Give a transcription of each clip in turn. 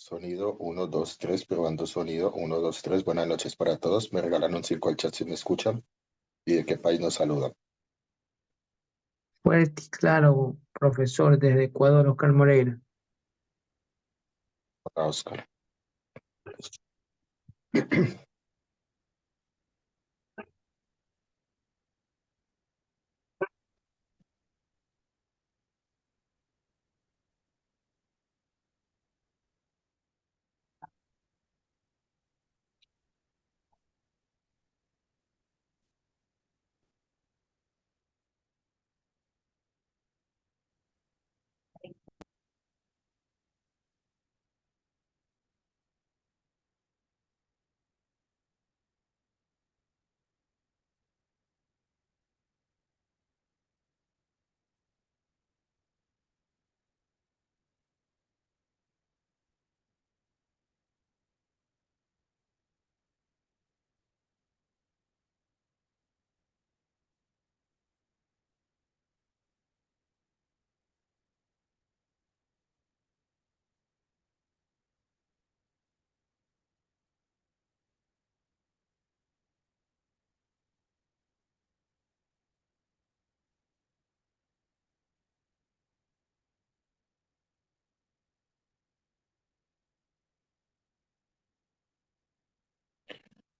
Sonido uno 2 3 probando sonido uno 2 3. Buenas noches para todos. Me regalan un 5 al chat si me escuchan. ¿Y de qué país nos saludan? Fuerte y claro, profesor, desde Ecuador, Oscar Moreira. Hola, Oscar.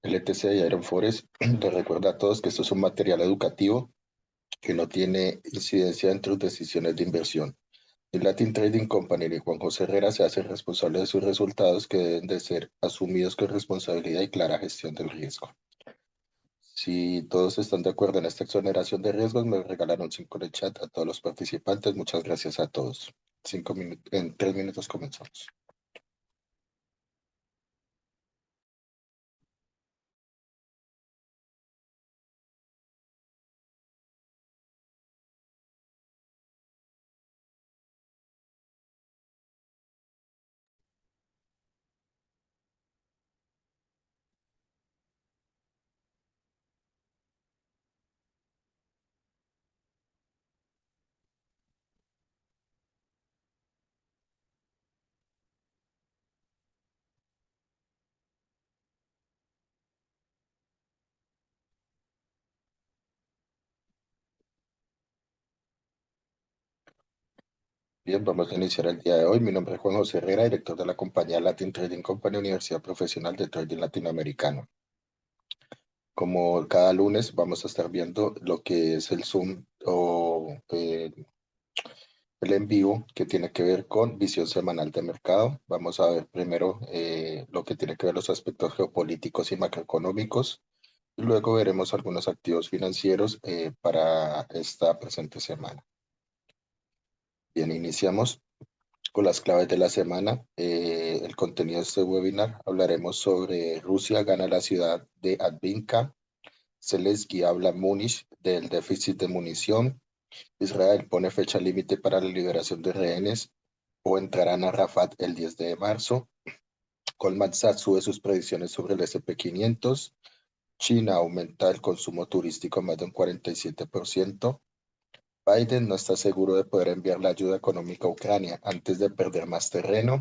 El ETC de Iron Forest les recuerda a todos que esto es un material educativo que no tiene incidencia en tus decisiones de inversión. El Latin Trading Company y Juan José Herrera se hacen responsables de sus resultados que deben de ser asumidos con responsabilidad y clara gestión del riesgo. Si todos están de acuerdo en esta exoneración de riesgos, me regalaron 5 en el chat a todos los participantes. Muchas gracias a todos. 5 minutos, en 3 minutos comenzamos. Bien, vamos a iniciar el día de hoy. Mi nombre es Juan José Herrera, director de la compañía Latin Trading Company, Universidad Profesional de Trading Latinoamericano. Como cada lunes vamos a estar viendo lo que es el Zoom o el en vivo que tiene que ver con visión semanal de mercado. Vamos a ver primero lo que tiene que ver los aspectos geopolíticos y macroeconómicos. Y luego veremos algunos activos financieros para esta presente semana. Bien, iniciamos con las claves de la semana. El contenido de este webinar hablaremos sobre Rusia gana la ciudad de Advinka, Zelensky habla Múnich del déficit de munición, Israel pone fecha límite para la liberación de rehenes o entrarán a Rafat el 10 de marzo, Goldman Sachs sube sus predicciones sobre el S&P 500, China aumenta el consumo turístico más de un 47%, Biden no está seguro de poder enviar la ayuda económica a Ucrania antes de perder más terreno.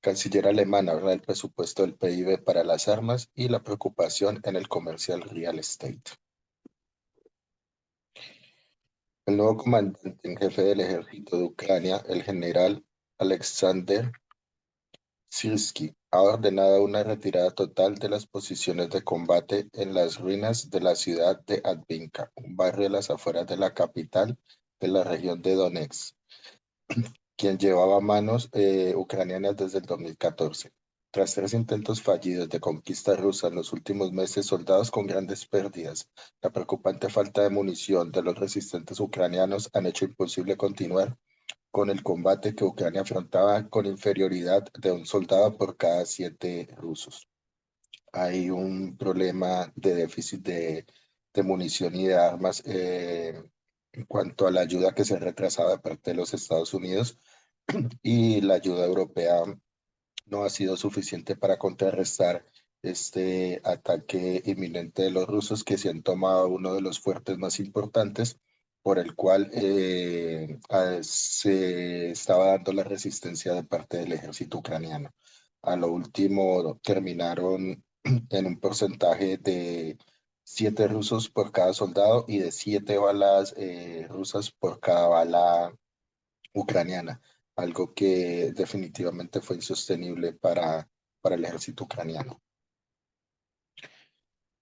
Canciller alemán habla del presupuesto del PIB para las armas y la preocupación en el comercial real estate. El nuevo comandante en jefe del ejército de Ucrania, el general Alexander Sirski, ha ordenado una retirada total de las posiciones de combate en las ruinas de la ciudad de Advinka, un barrio a las afueras de la capital de la región de Donetsk, quien llevaba manos ucranianas desde el 2014. Tras 3 intentos fallidos de conquista rusa en los últimos meses, soldados con grandes pérdidas, la preocupante falta de munición de los resistentes ucranianos han hecho imposible continuar con el combate que Ucrania afrontaba con inferioridad de un soldado por cada 7 rusos. Hay un problema de déficit de munición y de armas en cuanto a la ayuda que se retrasaba de parte de los Estados Unidos y la ayuda europea no ha sido suficiente para contrarrestar este ataque inminente de los rusos que se han tomado uno de los fuertes más importantes por el cual se estaba dando la resistencia de parte del ejército ucraniano. A lo último terminaron en un porcentaje de 7 rusos por cada soldado y de 7 balas rusas por cada bala ucraniana, algo que definitivamente fue insostenible para el ejército ucraniano.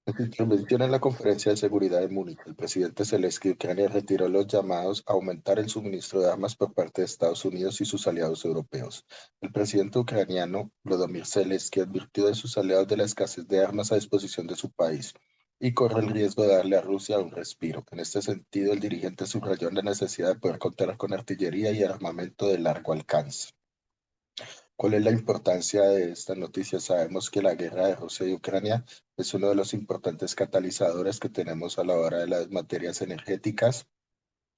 En su intervención en la Conferencia de Seguridad de Múnich, el presidente Zelensky de Ucrania retiró los llamados a aumentar el suministro de armas por parte de Estados Unidos y sus aliados europeos. El presidente ucraniano, Volodymyr Zelensky, advirtió de sus aliados de la escasez de armas a disposición de su país y corre el riesgo de darle a Rusia un respiro. En este sentido, el dirigente subrayó la necesidad de poder contar con artillería y armamento de largo alcance. ¿Cuál es la importancia de esta noticia? Sabemos que la guerra de Rusia y Ucrania es uno de los importantes catalizadores que tenemos a la hora de las materias energéticas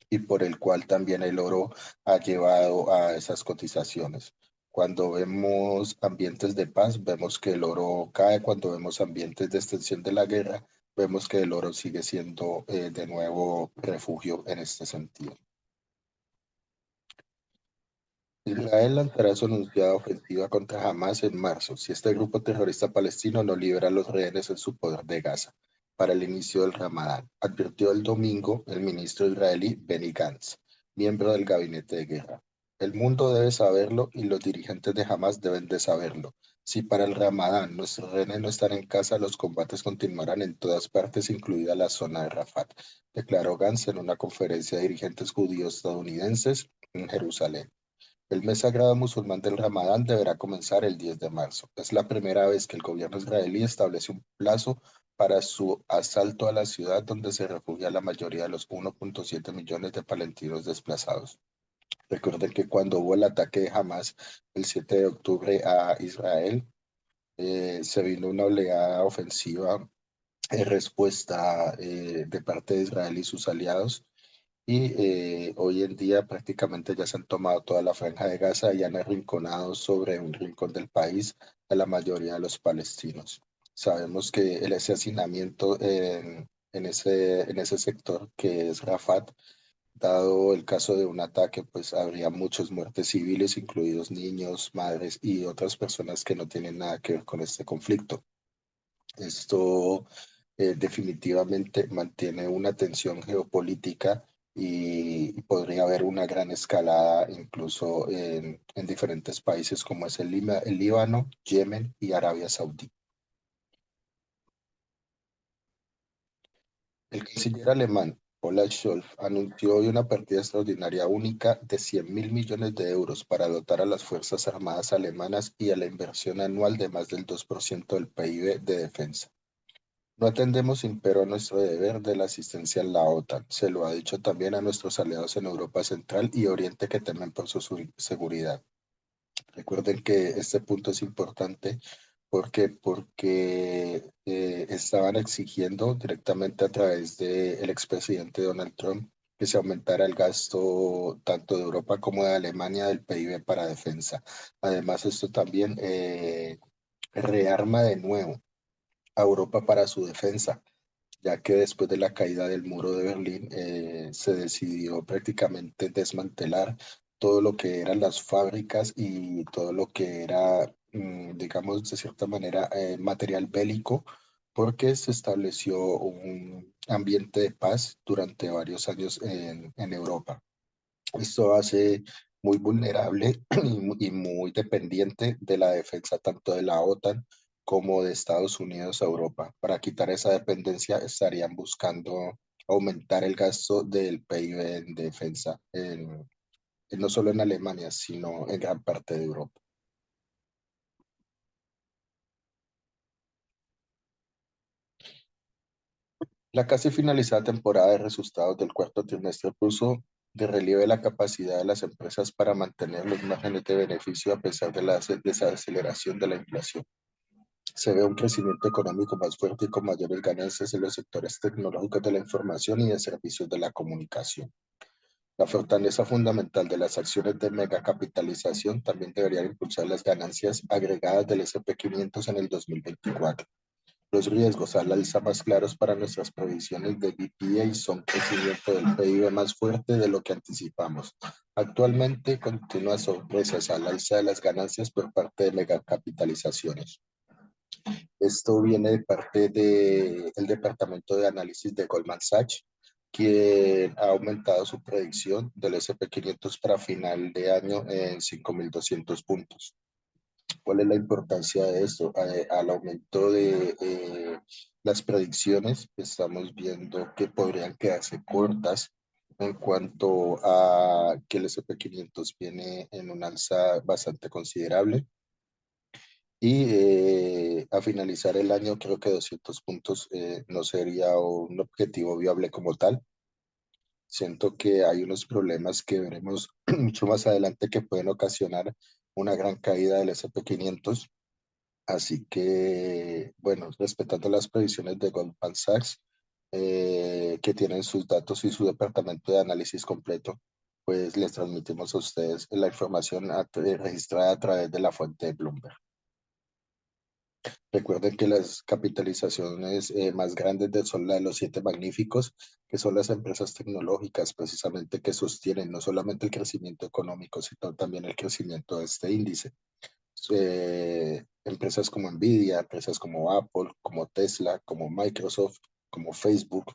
y por el cual también el oro ha llevado a esas cotizaciones. Cuando vemos ambientes de paz, vemos que el oro cae. Cuando vemos ambientes de extensión de la guerra, vemos que el oro sigue siendo de nuevo refugio en este sentido. Israel lanzará su anunciada ofensiva contra Hamas en marzo si este grupo terrorista palestino no libera a los rehenes en su poder de Gaza para el inicio del Ramadán, advirtió el domingo el ministro israelí Benny Gantz, miembro del gabinete de guerra. El mundo debe saberlo y los dirigentes de Hamas deben de saberlo. Si para el Ramadán nuestros rehenes no están en casa, los combates continuarán en todas partes, incluida la zona de Rafat, declaró Gantz en una conferencia de dirigentes judíos estadounidenses en Jerusalén. El mes sagrado musulmán del Ramadán deberá comenzar el 10 de marzo. Es la primera vez que el gobierno israelí establece un plazo para su asalto a la ciudad donde se refugia la mayoría de los 1.7 millones de palestinos desplazados. Recuerden que cuando hubo el ataque de Hamas el 7 de octubre a Israel, se vino una oleada ofensiva en respuesta de parte de Israel y sus aliados y hoy en día prácticamente ya se han tomado toda la franja de Gaza y han arrinconado sobre un rincón del país a la mayoría de los palestinos. Sabemos que ese hacinamiento en ese sector que es Rafat, dado el caso de un ataque, pues habría muchas muertes civiles, incluidos niños, madres y otras personas que no tienen nada que ver con este conflicto. Esto definitivamente mantiene una tensión geopolítica y podría haber una gran escalada incluso en diferentes países como es el Líbano, Yemen y Arabia Saudí. El canciller alemán Olaf Scholz anunció hoy una partida extraordinaria única de 100.000 millones de euros para dotar a las Fuerzas Armadas alemanas y a la inversión anual de más del 2% del PIB de defensa. No atendemos sin pero a nuestro deber de la asistencia a la OTAN. Se lo ha dicho también a nuestros aliados en Europa Central y Oriente que temen por su seguridad. Recuerden que este punto es importante porque estaban exigiendo directamente a través del expresidente Donald Trump que se aumentara el gasto tanto de Europa como de Alemania del PIB para defensa. Además, esto también rearma de nuevo a Europa para su defensa, ya que después de la caída del muro de Berlín se decidió prácticamente desmantelar todo lo que eran las fábricas y todo lo que era, digamos, de cierta manera, material bélico, porque se estableció un ambiente de paz durante varios años en Europa. Esto hace muy vulnerable y muy dependiente de la defensa tanto de la OTAN como de Estados Unidos a Europa. Para quitar esa dependencia estarían buscando aumentar el gasto del PIB en defensa, no solo en Alemania, sino en gran parte de Europa. La casi finalizada temporada de resultados del cuarto trimestre puso de relieve la capacidad de las empresas para mantener los márgenes de beneficio a pesar de la desaceleración de la inflación. Se ve un crecimiento económico más fuerte y con mayores ganancias en los sectores tecnológicos de la información y de servicios de la comunicación. La fortaleza fundamental de las acciones de megacapitalización también debería impulsar las ganancias agregadas del S&P 500 en el 2024. Los riesgos al alza más claros para nuestras previsiones de BPA son crecimiento del PIB más fuerte de lo que anticipamos. Actualmente, continúan sorpresas al alza de las ganancias por parte de megacapitalizaciones. Esto viene de parte del Departamento de Análisis de Goldman Sachs, quien ha aumentado su predicción del S&P 500 para final de año en 5.200 puntos. ¿Cuál es la importancia de esto? Al aumento de las predicciones, estamos viendo que podrían quedarse cortas en cuanto a que el S&P 500 viene en un alza bastante considerable. Y a finalizar el año, creo que 200 puntos no sería un objetivo viable como tal. Siento que hay unos problemas que veremos mucho más adelante que pueden ocasionar una gran caída del S&P 500. Así que, bueno, respetando las previsiones de Goldman Sachs, que tienen sus datos y su departamento de análisis completo, pues les transmitimos a ustedes la información registrada a través de la fuente de Bloomberg. Recuerden que las capitalizaciones más grandes son la de los siete magníficos, que son las empresas tecnológicas precisamente que sostienen no solamente el crecimiento económico, sino también el crecimiento de este índice. Empresas como Nvidia, empresas como Apple, como Tesla, como Microsoft, como Facebook,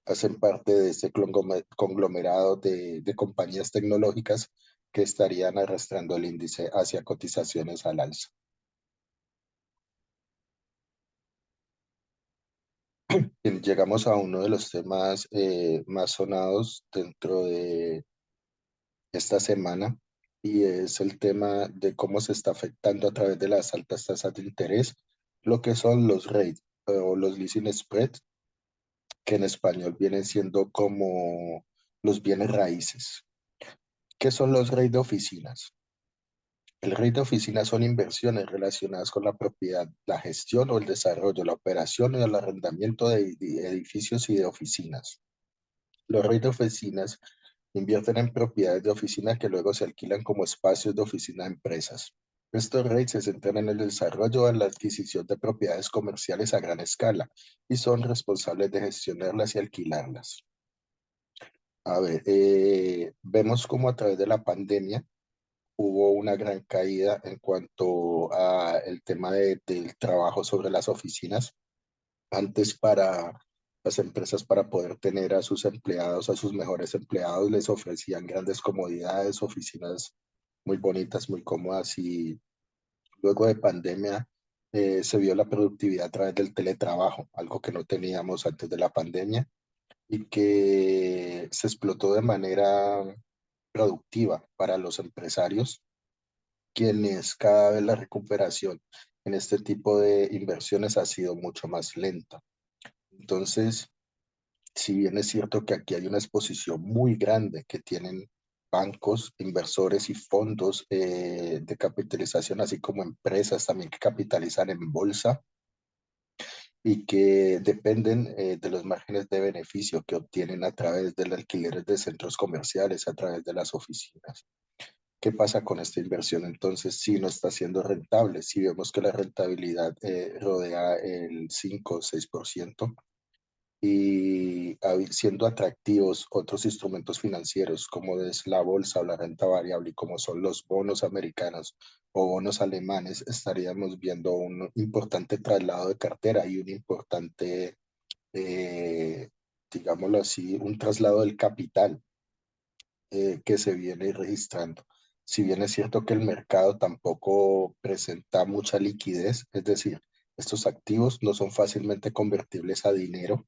hacen parte de este conglomerado de compañías tecnológicas que estarían arrastrando el índice hacia cotizaciones al alza. Bien, llegamos a uno de los temas más sonados dentro de esta semana y es el tema de cómo se está afectando a través de las altas tasas de interés lo que son los rates o los leasing spread, que en español vienen siendo como los bienes raíces. ¿Qué son los rates de oficinas? El rate de oficinas son inversiones relacionadas con la propiedad, la gestión o el desarrollo, la operación y el arrendamiento de edificios y de oficinas. Los rates de oficinas invierten en propiedades de oficina que luego se alquilan como espacios de oficina a empresas. Estos rates se centran en el desarrollo o en la adquisición de propiedades comerciales a gran escala y son responsables de gestionarlas y alquilarlas. A ver, vemos como a través de la pandemia hubo una gran caída en cuanto a el tema del trabajo sobre las oficinas. Antes para las empresas para poder tener a sus empleados, a sus mejores empleados, les ofrecían grandes comodidades, oficinas muy bonitas, muy cómodas y luego de pandemia se vio la productividad a través del teletrabajo, algo que no teníamos antes de la pandemia y que se explotó de manera productiva para los empresarios, quienes cada vez la recuperación en este tipo de inversiones ha sido mucho más lenta. Entonces, si bien es cierto que aquí hay una exposición muy grande que tienen bancos, inversores y fondos de capitalización, así como empresas también que capitalizan en bolsa y que dependen de los márgenes de beneficio que obtienen a través del alquiler de centros comerciales, a través de las oficinas. ¿Qué pasa con esta inversión? Entonces, si no está siendo rentable, si vemos que la rentabilidad rodea el 5 o 6%, y siendo atractivos otros instrumentos financieros como es la bolsa o la renta variable y como son los bonos americanos o bonos alemanes, estaríamos viendo un importante traslado de cartera y un importante, eh, digámoslo así, un traslado del capital que se viene registrando. Si bien es cierto que el mercado tampoco presenta mucha liquidez, es decir, estos activos no son fácilmente convertibles a dinero,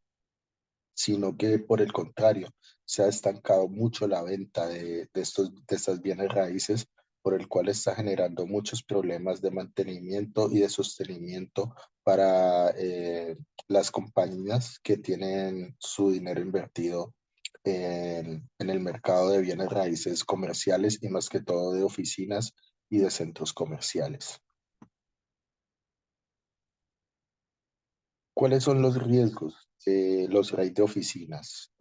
sino que por el contrario, se ha estancado mucho la venta de estas bienes raíces, por el cual está generando muchos problemas de mantenimiento y de sostenimiento para las compañías que tienen su dinero invertido en el mercado de bienes raíces comerciales y más que todo de oficinas y de centros comerciales. ¿Cuáles son los riesgos de los rates de oficinas?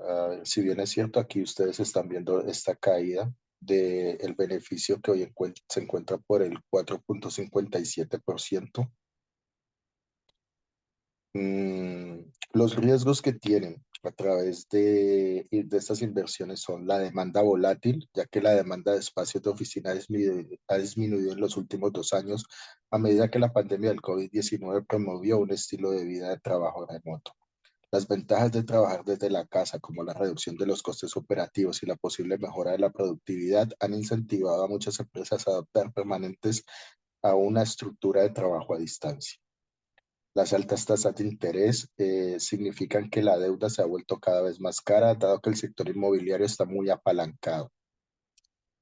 Si bien es cierto, aquí ustedes están viendo esta caída del beneficio que hoy se encuentra por el 4,57%. Los riesgos que tienen a través de estas inversiones son la demanda volátil, ya que la demanda de espacios de oficina ha disminuido en los últimos 2 años a medida que la pandemia del COVID-19 promovió un estilo de vida de trabajo remoto. Las ventajas de trabajar desde la casa, como la reducción de los costes operativos y la posible mejora de la productividad, han incentivado a muchas empresas a adoptar permanentes a una estructura de trabajo a distancia. Las altas tasas de interés significan que la deuda se ha vuelto cada vez más cara, dado que el sector inmobiliario está muy apalancado.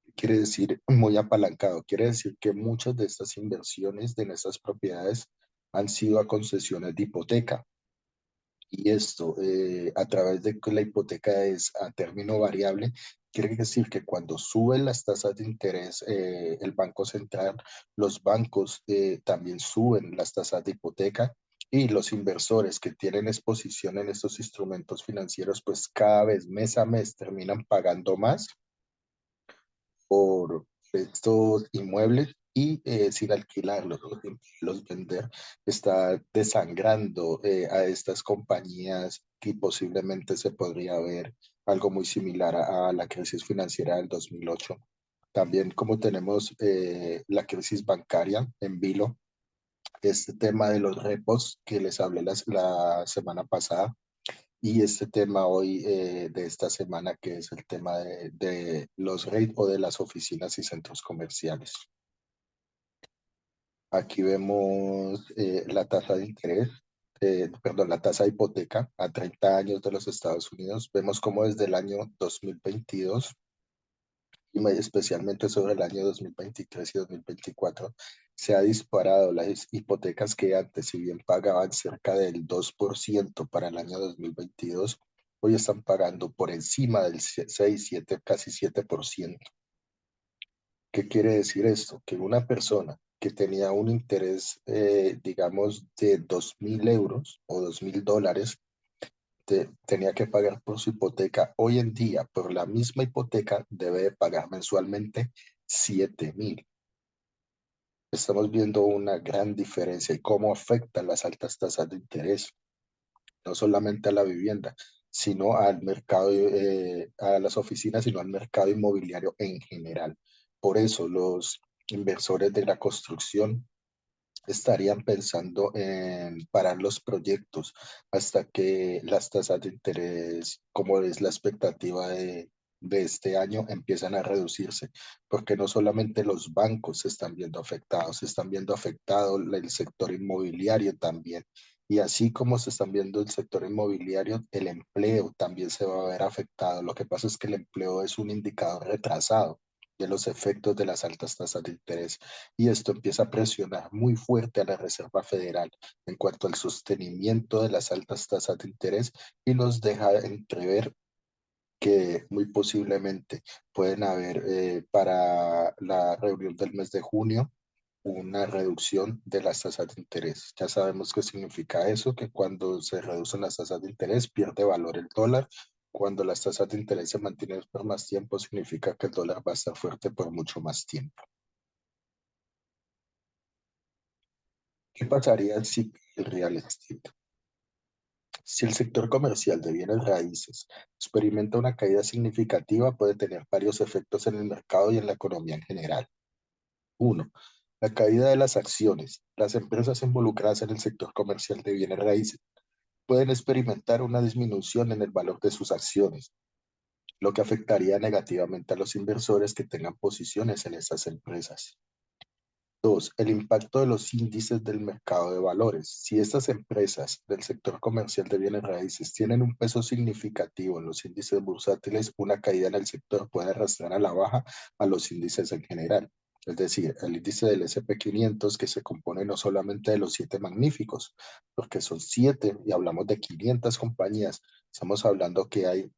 ¿Qué quiere decir muy apalancado? Quiere decir que muchas de estas inversiones de nuestras propiedades han sido a concesiones de hipoteca. Y esto, a través de que la hipoteca es a término variable, quiere decir que cuando suben las tasas de interés, el Banco Central, los bancos también suben las tasas de hipoteca y los inversores que tienen exposición en estos instrumentos financieros, pues cada vez mes a mes terminan pagando más por estos inmuebles y sin alquilarlos, los vender, está desangrando a estas compañías y posiblemente se podría ver algo muy similar a la crisis financiera del 2008. También como tenemos la crisis bancaria en vilo, este tema de los repos que les hablé la semana pasada, y este tema hoy de esta semana, que es el tema de los rates o de las oficinas y centros comerciales. Aquí vemos la tasa de interés, perdón, la tasa de hipoteca a 30 años de los Estados Unidos. Vemos cómo desde el año 2022 y especialmente sobre el año 2023 y 2024 se ha disparado las hipotecas que antes, si bien pagaban cerca del 2% para el año 2022, hoy están pagando por encima del 6 7 casi 7%. ¿Qué quiere decir esto? Que una persona que tenía un interés, digamos, de 2.000 euros o $2.000, tenía que pagar por su hipoteca. Hoy en día, por la misma hipoteca, debe de pagar mensualmente 7.000. Estamos viendo una gran diferencia y cómo afectan las altas tasas de interés, no solamente a la vivienda, sino al mercado, a las oficinas, sino al mercado inmobiliario en general. Por eso los inversores de la construcción estarían pensando en parar los proyectos hasta que las tasas de interés, como es la expectativa de este año, empiezan a reducirse, porque no solamente los bancos se están viendo afectados, se están viendo afectado el sector inmobiliario también. Y así como se están viendo el sector inmobiliario, el empleo también se va a ver afectado. Lo que pasa es que el empleo es un indicador retrasado de los efectos de las altas tasas de interés, y esto empieza a presionar muy fuerte a la Reserva Federal en cuanto al sostenimiento de las altas tasas de interés, y nos deja entrever que muy posiblemente pueden haber para la reunión del mes de junio una reducción de las tasas de interés. Ya sabemos qué significa eso, que cuando se reducen las tasas de interés pierde valor el dólar. Cuando las tasas de interés se mantienen por más tiempo, significa que el dólar va a estar fuerte por mucho más tiempo. ¿Qué pasaría si el real estate? Si el sector comercial de bienes raíces experimenta una caída significativa, puede tener varios efectos en el mercado y en la economía en general. Uno, la caída de las acciones. Las empresas involucradas en el sector comercial de bienes raíces pueden experimentar una disminución en el valor de sus acciones, lo que afectaría negativamente a los inversores que tengan posiciones en estas empresas. Dos, el impacto de los índices del mercado de valores. Si estas empresas del sector comercial de bienes raíces tienen un peso significativo en los índices bursátiles, una caída en el sector puede arrastrar a la baja a los índices en general. Es decir, el índice del S&P 500, que se compone no solamente de los siete magníficos, porque son siete y hablamos de 500 compañías, estamos hablando que hay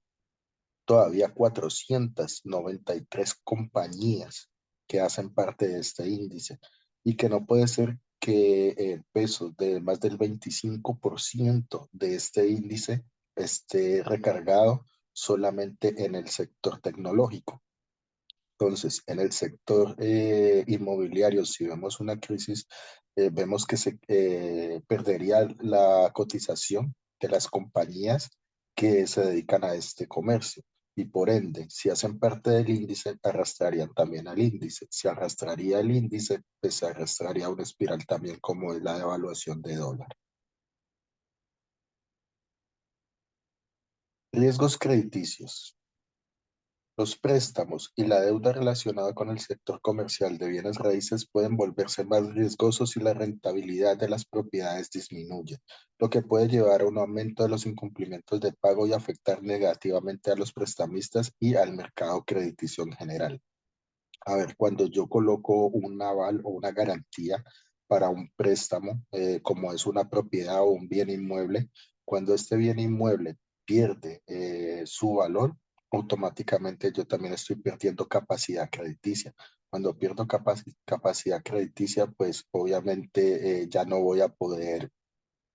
todavía 493 compañías que hacen parte de este índice, y que no puede ser que el peso de más del 25% de este índice esté recargado solamente en el sector tecnológico. Entonces, en el sector inmobiliario, si vemos una crisis, vemos que se perdería la cotización de las compañías que se dedican a este comercio. Y por ende, si hacen parte del índice, arrastrarían también al índice. Si arrastraría el índice, pues se arrastraría una espiral también como es la devaluación de dólar. Riesgos crediticios. Los préstamos y la deuda relacionada con el sector comercial de bienes raíces pueden volverse más riesgosos si la rentabilidad de las propiedades disminuye, lo que puede llevar a un aumento de los incumplimientos de pago y afectar negativamente a los prestamistas y al mercado crediticio en general. A ver, cuando yo coloco un aval o una garantía para un préstamo, como es una propiedad o un bien inmueble, cuando este bien inmueble pierde su valor, automáticamente yo también estoy perdiendo capacidad crediticia. Cuando pierdo capacidad crediticia, pues obviamente ya no voy a poder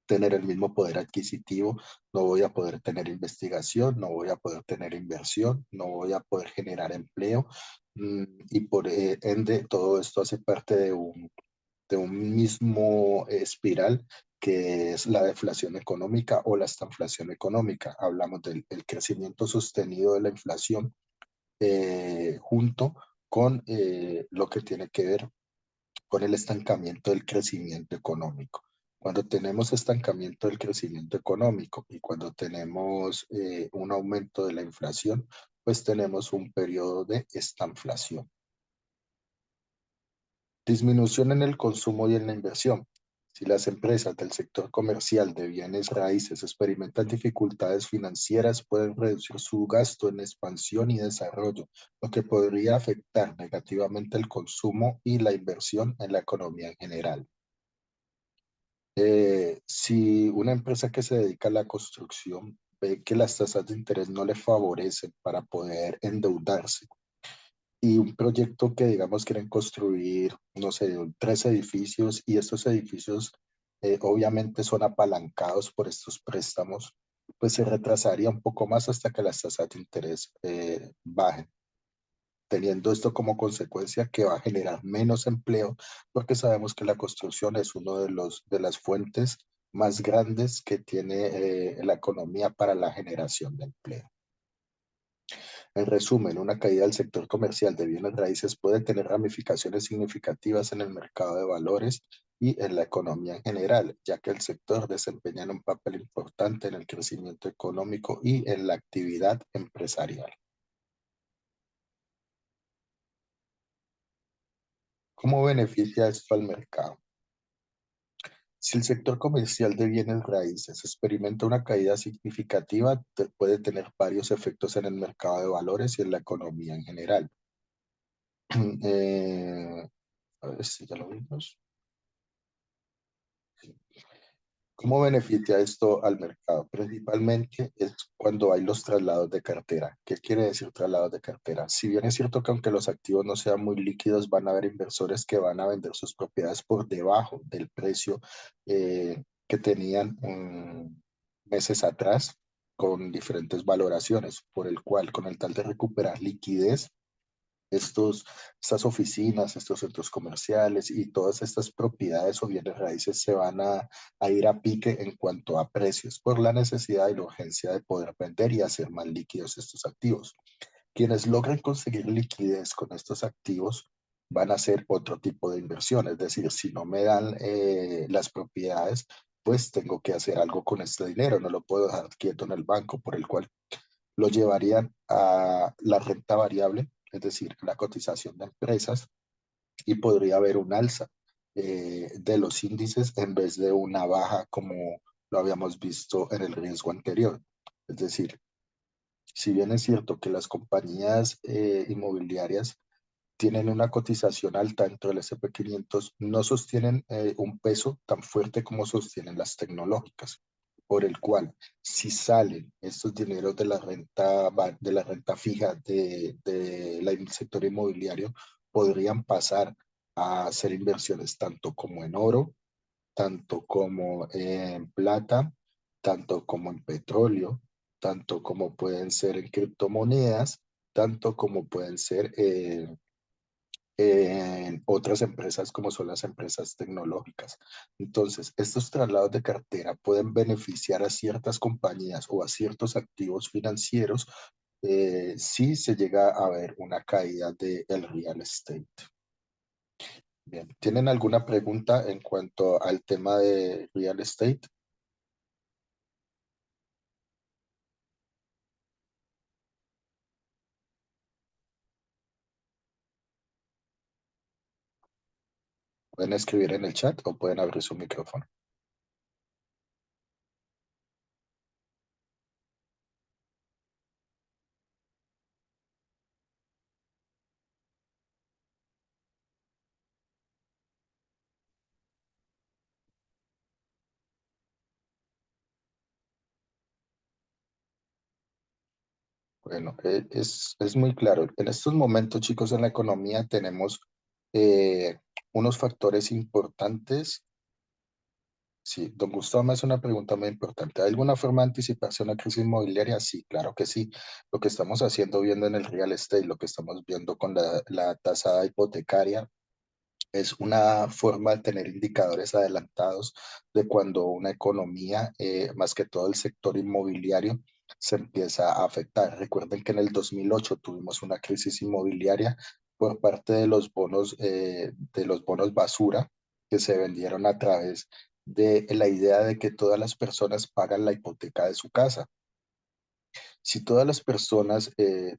tener el mismo poder adquisitivo, no voy a poder tener investigación, no voy a poder tener inversión, no voy a poder generar empleo, y por ende todo esto hace parte de un mismo espiral que es la deflación económica o la estanflación económica. Hablamos del el crecimiento sostenido de la inflación junto con lo que tiene que ver con el estancamiento del crecimiento económico. Cuando tenemos estancamiento del crecimiento económico y cuando tenemos un aumento de la inflación, pues tenemos un periodo de estanflación. Disminución en el consumo y en la inversión. Si las empresas del sector comercial de bienes raíces experimentan dificultades financieras, pueden reducir su gasto en expansión y desarrollo, lo que podría afectar negativamente el consumo y la inversión en la economía en general. Si una empresa que se dedica a la construcción ve que las tasas de interés no le favorecen para poder endeudarse y un proyecto que, digamos, quieren construir, no sé, 3 edificios y estos edificios obviamente son apalancados por estos préstamos, pues se retrasaría un poco más hasta que las tasas de interés bajen, teniendo esto como consecuencia que va a generar menos empleo, porque sabemos que la construcción es uno de de las fuentes más grandes que tiene la economía para la generación de empleo. En resumen, una caída del sector comercial de bienes raíces puede tener ramificaciones significativas en el mercado de valores y en la economía en general, ya que el sector desempeña un papel importante en el crecimiento económico y en la actividad empresarial. ¿Cómo beneficia esto al mercado? Si el sector comercial de bienes raíces experimenta una caída significativa, puede tener varios efectos en el mercado de valores y en la economía en general. Eh, a ver si ya lo vimos. ¿Cómo beneficia esto al mercado? Principalmente es cuando hay los traslados de cartera. ¿Qué quiere decir traslados de cartera? Si bien es cierto que aunque los activos no sean muy líquidos, van a haber inversores que van a vender sus propiedades por debajo del precio que tenían meses atrás con diferentes valoraciones, por el cual con el tal de recuperar liquidez estas oficinas, estos centros comerciales y todas estas propiedades o bienes raíces se van a ir a pique en cuanto a precios por la necesidad y la urgencia de poder vender y hacer más líquidos estos activos. Quienes logran conseguir liquidez con estos activos van a hacer otro tipo de inversión, es decir, si no me dan las propiedades, pues tengo que hacer algo con este dinero, no lo puedo dejar quieto en el banco, por el cual lo llevarían a la renta variable, es decir, la cotización de empresas, y podría haber un alza de los índices en vez de una baja como lo habíamos visto en el riesgo anterior. Es decir, si bien es cierto que las compañías inmobiliarias tienen una cotización alta dentro del S&P 500, no sostienen un peso tan fuerte como sostienen las tecnológicas, por el cual si salen estos dineros de la renta, de la renta fija del sector inmobiliario, podrían pasar a hacer inversiones tanto como en oro, tanto como en plata, tanto como en petróleo, tanto como pueden ser en criptomonedas tanto como pueden ser en otras empresas como son las empresas tecnológicas. Entonces, estos traslados de cartera pueden beneficiar a ciertas compañías o a ciertos activos financieros si se llega a ver una caída del real estate. Bien, ¿tienen alguna pregunta en cuanto al tema de real estate? Pueden escribir en el chat o pueden abrir su micrófono. Bueno, es muy claro. En estos momentos, chicos, en la economía tenemos eh, unos factores importantes. Sí, don Gustavo me hace una pregunta muy importante. ¿Hay alguna forma de anticipación a crisis inmobiliaria? Sí, claro que sí. Lo que estamos haciendo, viendo en el real estate, lo que estamos viendo con la tasa hipotecaria, es una forma de tener indicadores adelantados de cuando una economía, más que todo el sector inmobiliario, se empieza a afectar. Recuerden que en el 2008 tuvimos una crisis inmobiliaria por parte de los bonos basura que se vendieron a través de la idea de que todas las personas pagan la hipoteca de su casa. Si todas las personas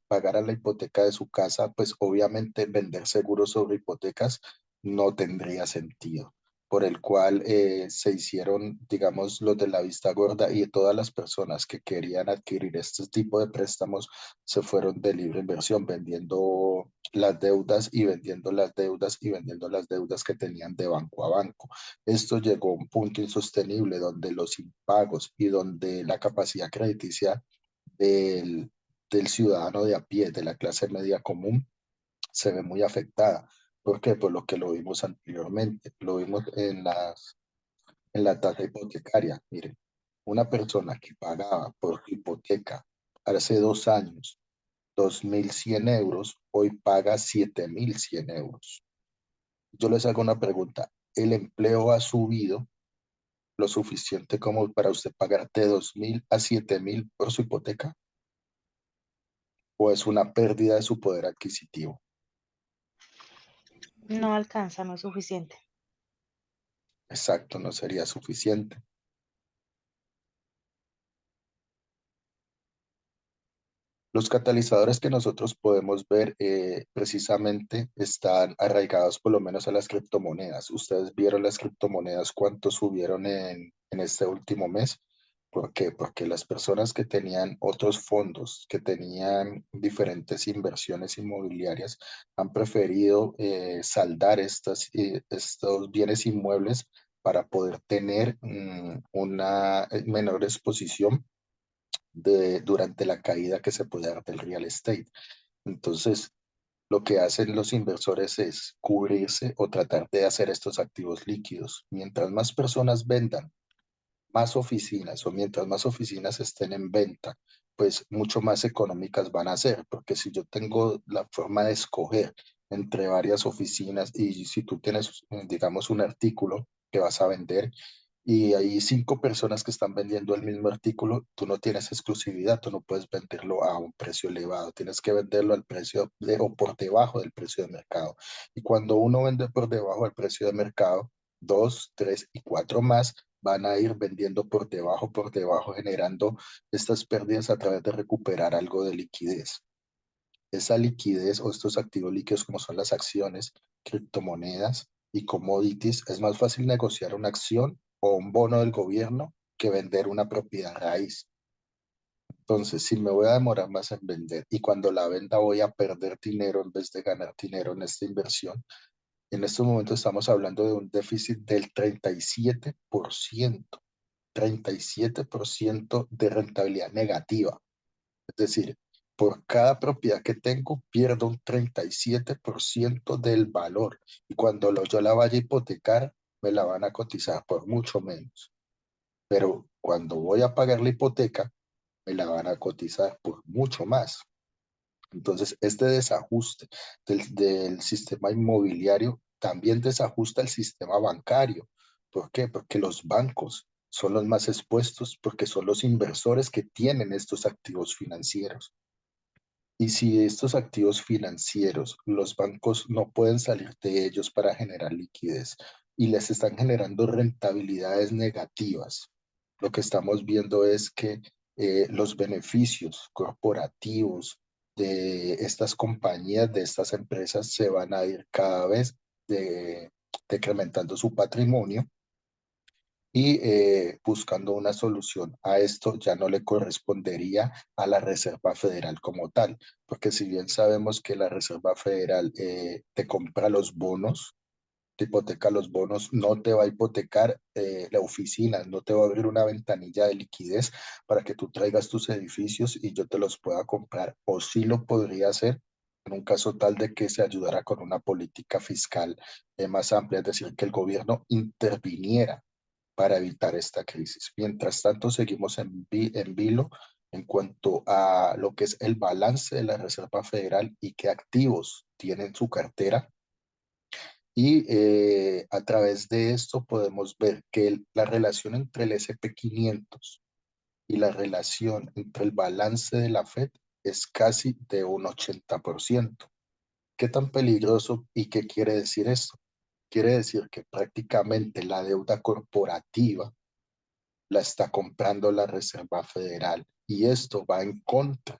pagaran la hipoteca de su casa, pues obviamente vender seguros sobre hipotecas no tendría sentido, por el cual se hicieron, digamos, los de la vista gorda y todas las personas que querían adquirir este tipo de préstamos se fueron de libre inversión, vendiendo las deudas y vendiendo las deudas y vendiendo las deudas que tenían de banco a banco. Esto llegó a un punto insostenible donde los impagos y donde la capacidad crediticia del, del ciudadano de a pie, de la clase media común, se ve muy afectada. ¿Por qué? Por lo que lo vimos anteriormente, lo vimos en la tasa hipotecaria. Miren, una persona que pagaba por su hipoteca hace 2 años 2.100 euros, hoy paga 7.100 euros. Yo les hago una pregunta. ¿El empleo ha subido lo suficiente como para usted pagar de 2.000 a 7.000 por su hipoteca? ¿O es una pérdida de su poder adquisitivo? No alcanza, no es suficiente. Exacto, no sería suficiente. Los catalizadores que nosotros podemos ver precisamente están arraigados por lo menos a las criptomonedas. Ustedes vieron las criptomonedas, cuánto subieron en este último mes. ¿Por qué? Porque las personas que tenían otros fondos, que tenían diferentes inversiones inmobiliarias, han preferido saldar estos bienes inmuebles para poder tener una menor exposición durante la caída que se puede dar del real estate. Entonces, lo que hacen los inversores es cubrirse o tratar de hacer estos activos líquidos. Mientras más personas vendan más oficinas o mientras más oficinas estén en venta, pues mucho más económicas van a ser, porque si yo tengo la forma de escoger entre varias oficinas y si tú tienes, digamos, un artículo que vas a vender y hay 5 personas que están vendiendo el mismo artículo, tú no tienes exclusividad, tú no puedes venderlo a un precio elevado, tienes que venderlo al precio o por debajo del precio de mercado. Y cuando uno vende por debajo del precio de mercado, dos, tres y cuatro más van a ir vendiendo por debajo, generando estas pérdidas a través de recuperar algo de liquidez. Esa liquidez o estos activos líquidos como son las acciones, criptomonedas y commodities, es más fácil negociar una acción o un bono del gobierno que vender una propiedad raíz. Entonces, si me voy a demorar más en vender y cuando la venda voy a perder dinero en vez de ganar dinero en esta inversión, en estos momentos estamos hablando de un déficit del 37%, 37% de rentabilidad negativa. Es decir, por cada propiedad que tengo, pierdo un 37% del valor. Y cuando yo la vaya a hipotecar, me la van a cotizar por mucho menos. Pero cuando voy a pagar la hipoteca, me la van a cotizar por mucho más. Entonces, este desajuste del sistema inmobiliario también desajusta el sistema bancario. ¿Por qué? Porque los bancos son los más expuestos porque son los inversores que tienen estos activos financieros. Y si estos activos financieros, los bancos no pueden salir de ellos para generar liquidez y les están generando rentabilidades negativas, lo que estamos viendo es que los beneficios corporativos de estas compañías, de estas empresas, se van a ir cada vez decrementando su patrimonio y buscando una solución a esto ya no le correspondería a la Reserva Federal como tal, porque si bien sabemos que la Reserva Federal te compra los bonos, te hipoteca los bonos, no te va a hipotecar la oficina, no te va a abrir una ventanilla de liquidez para que tú traigas tus edificios y yo te los pueda comprar, o sí lo podría hacer en un caso tal de que se ayudara con una política fiscal más amplia, es decir, que el gobierno interviniera para evitar esta crisis. Mientras tanto, seguimos en vilo en cuanto a lo que es el balance de la Reserva Federal y qué activos tiene en su cartera. Y a través de esto podemos ver que la relación entre el S&P 500 y la relación entre el balance de la Fed es casi de un 80%. ¿Qué tan peligroso y qué quiere decir esto? Quiere decir que prácticamente la deuda corporativa la está comprando la Reserva Federal y esto va en contra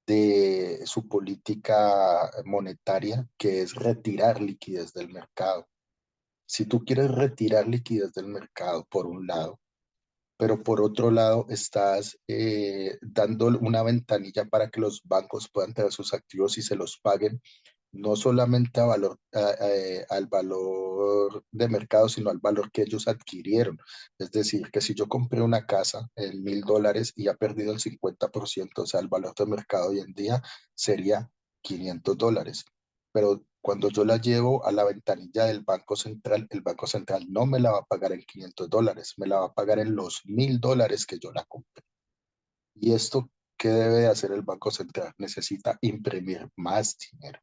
de su política monetaria, que es retirar liquidez del mercado. Si tú quieres retirar liquidez del mercado, por un lado, pero por otro lado estás dando una ventanilla para que los bancos puedan tener sus activos y se los paguen no solamente al valor de mercado, sino al valor que ellos adquirieron. Es decir, que si yo compré una casa en $1.000 y ha perdido el 50%, o sea, el valor de mercado hoy en día sería $500. Pero cuando yo la llevo a la ventanilla del Banco Central, el Banco Central no me la va a pagar en $500, me la va a pagar en los $1.000 que yo la compré. ¿Y esto qué debe de hacer el Banco Central? Necesita imprimir más dinero.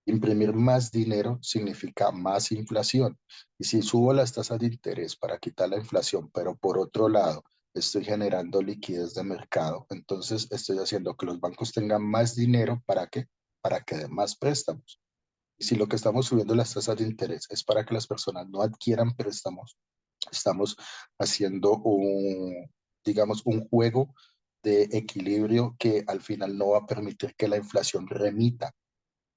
Imprimir más dinero significa más inflación. Y si subo las tasas de interés para quitar la inflación, pero por otro lado estoy generando liquidez de mercado, entonces estoy haciendo que los bancos tengan más dinero ¿para qué? Para que den más préstamos. Y si lo que estamos subiendo las tasas de interés es para que las personas no adquieran préstamos, estamos haciendo digamos, un juego de equilibrio que al final no va a permitir que la inflación remita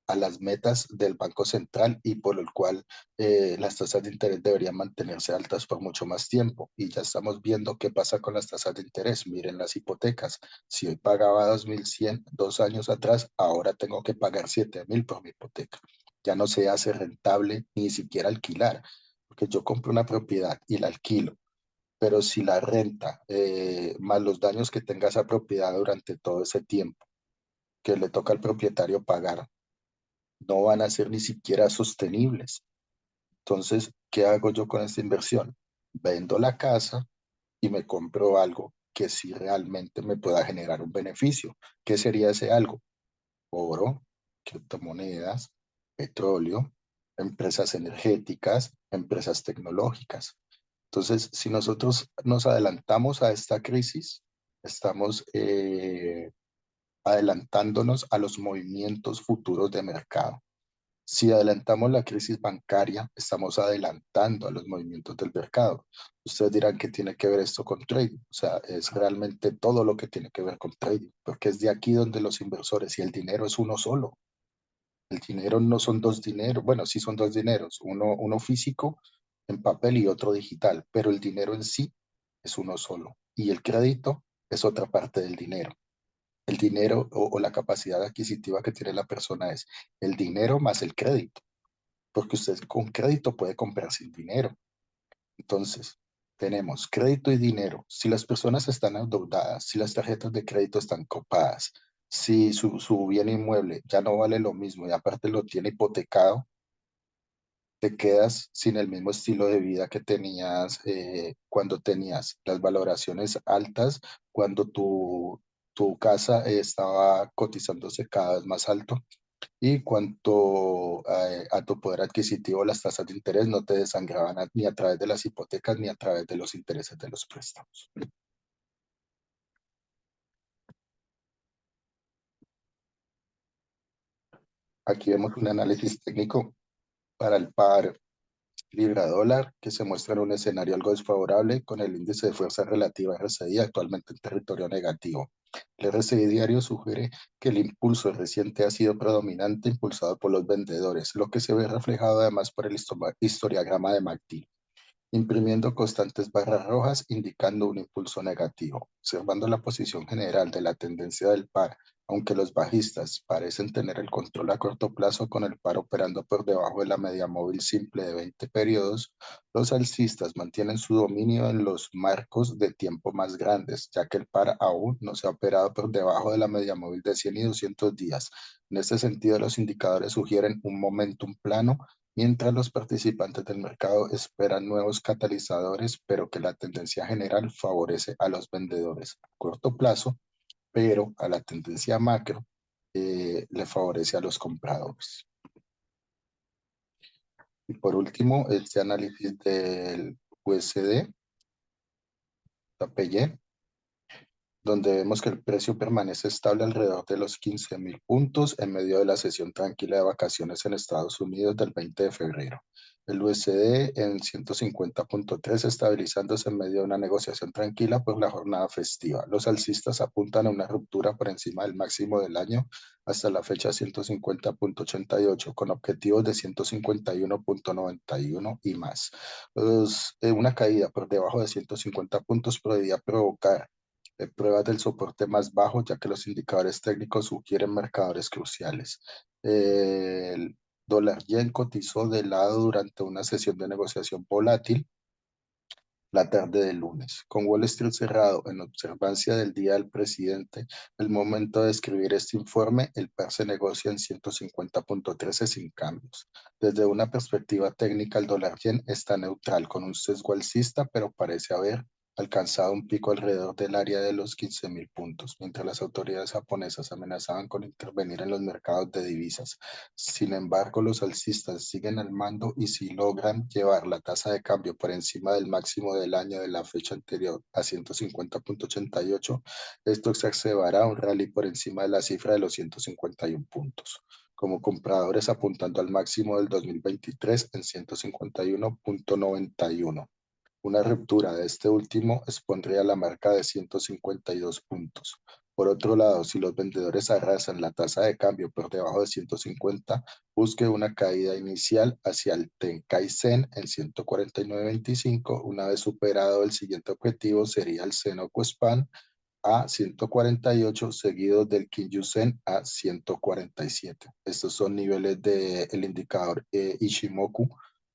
a las metas del Banco Central y por el cual las tasas de interés deberían mantenerse altas por mucho más tiempo. Y ya estamos viendo qué pasa con las tasas de interés. Miren las hipotecas. Si hoy pagaba 2.100 2 años atrás, ahora tengo que pagar 7.000 por mi hipoteca. Ya no se hace rentable ni siquiera alquilar, porque yo compro una propiedad y la alquilo. Pero si la renta, más los daños que tenga esa propiedad durante todo ese tiempo, que le toca al propietario pagar, no van a ser ni siquiera sostenibles. Entonces, ¿qué hago yo con esta inversión? Vendo la casa y me compro algo que sí realmente me pueda generar un beneficio. ¿Qué sería ese algo? Oro, criptomonedas, petróleo, empresas energéticas, empresas tecnológicas. Entonces, si nosotros nos adelantamos a esta crisis, estamos adelantándonos a los movimientos futuros de mercado. Si adelantamos la crisis bancaria, estamos adelantando a los movimientos del mercado. Ustedes dirán que tiene que ver esto con trading. O sea, es realmente todo lo que tiene que ver con trading, porque es de aquí donde los inversores y el dinero es uno solo. El dinero no son dos dineros, bueno, sí son dos dineros, uno físico en papel y otro digital, pero el dinero en sí es uno solo. Y el crédito es otra parte del dinero. El dinero o la capacidad adquisitiva que tiene la persona es el dinero más el crédito, porque usted con crédito puede comprar sin dinero. Entonces, tenemos crédito y dinero. Si las personas están endeudadas, si las tarjetas de crédito están copadas, si su bien inmueble ya no vale lo mismo y aparte lo tiene hipotecado, te quedas sin el mismo estilo de vida que tenías cuando tenías las valoraciones altas, cuando tu casa estaba cotizándose cada vez más alto y cuanto a tu poder adquisitivo, las tasas de interés no te desangraban ni a través de las hipotecas ni a través de los intereses de los préstamos. Aquí vemos un análisis técnico para el par libra dólar que se muestra en un escenario algo desfavorable con el índice de fuerza relativa RSI actualmente en territorio negativo. El RSI diario sugiere que el impulso reciente ha sido predominante impulsado por los vendedores, lo que se ve reflejado además por el historiograma de MACD, imprimiendo constantes barras rojas indicando un impulso negativo. Observando la posición general de la tendencia del par, aunque los bajistas parecen tener el control a corto plazo con el par operando por debajo de la media móvil simple de 20 periodos, los alcistas mantienen su dominio en los marcos de tiempo más grandes, ya que el par aún no se ha operado por debajo de la media móvil de 100 y 200 días. En este sentido, los indicadores sugieren un momentum plano mientras los participantes del mercado esperan nuevos catalizadores, pero que la tendencia general favorece a los vendedores a corto plazo, pero a la tendencia macro le favorece a los compradores. Y por último, este análisis del USD, JPY, donde vemos que el precio permanece estable alrededor de los 15.000 puntos en medio de la sesión tranquila de vacaciones en Estados Unidos del 20 de febrero. El USD en 150.3 estabilizándose en medio de una negociación tranquila por la jornada festiva. Los alcistas apuntan a una ruptura por encima del máximo del año hasta la fecha 150.88 con objetivos de 151.91 y más. Una caída por debajo de 150 puntos podría provocar pruebas del soporte más bajo, ya que los indicadores técnicos sugieren marcadores cruciales. El dólar yen cotizó de lado durante una sesión de negociación volátil la tarde del lunes. Con Wall Street cerrado en observancia del día del presidente, el momento de escribir este informe, el par se negocia en 150.13 sin cambios. Desde una perspectiva técnica, el dólar yen está neutral con un sesgo alcista, pero parece haber alcanzado un pico alrededor del área de los 15.000 puntos, mientras las autoridades japonesas amenazaban con intervenir en los mercados de divisas. Sin embargo, los alcistas siguen al mando y si logran llevar la tasa de cambio por encima del máximo del año de la fecha anterior a 150.88, esto exacerbará un rally por encima de la cifra de los 151 puntos. Como compradores apuntando al máximo del 2023 en 151.91. Una ruptura de este último expondría la marca de 152 puntos. Por otro lado, si los vendedores arrasan la tasa de cambio por debajo de 150, busque una caída inicial hacia el Tenkai-sen en 149.25. Una vez superado el siguiente objetivo sería el Senoko Span a 148, seguido del Kinju-sen a 147. Estos son niveles del indicador Ishimoku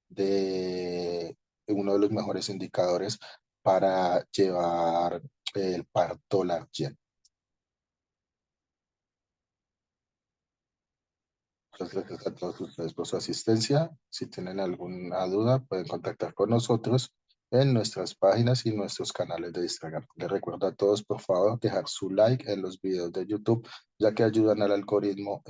de uno de los mejores indicadores para llevar el par dólar yen. Muchas gracias a todos ustedes por su asistencia. Si tienen alguna duda, pueden contactar con nosotros en nuestras páginas y nuestros canales de Instagram. Les recuerdo a todos, por favor, dejar su like en los videos de YouTube, ya que ayudan al algoritmo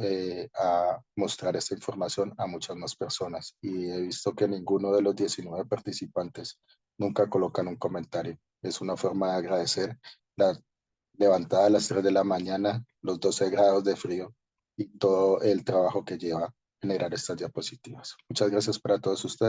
a mostrar esta información a muchas más personas. Y he visto que ninguno de los 19 participantes nunca colocan un comentario. Es una forma de agradecer la levantada a las 3 de la mañana, los 12 grados de frío y todo el trabajo que lleva generar estas diapositivas. Muchas gracias para todos ustedes.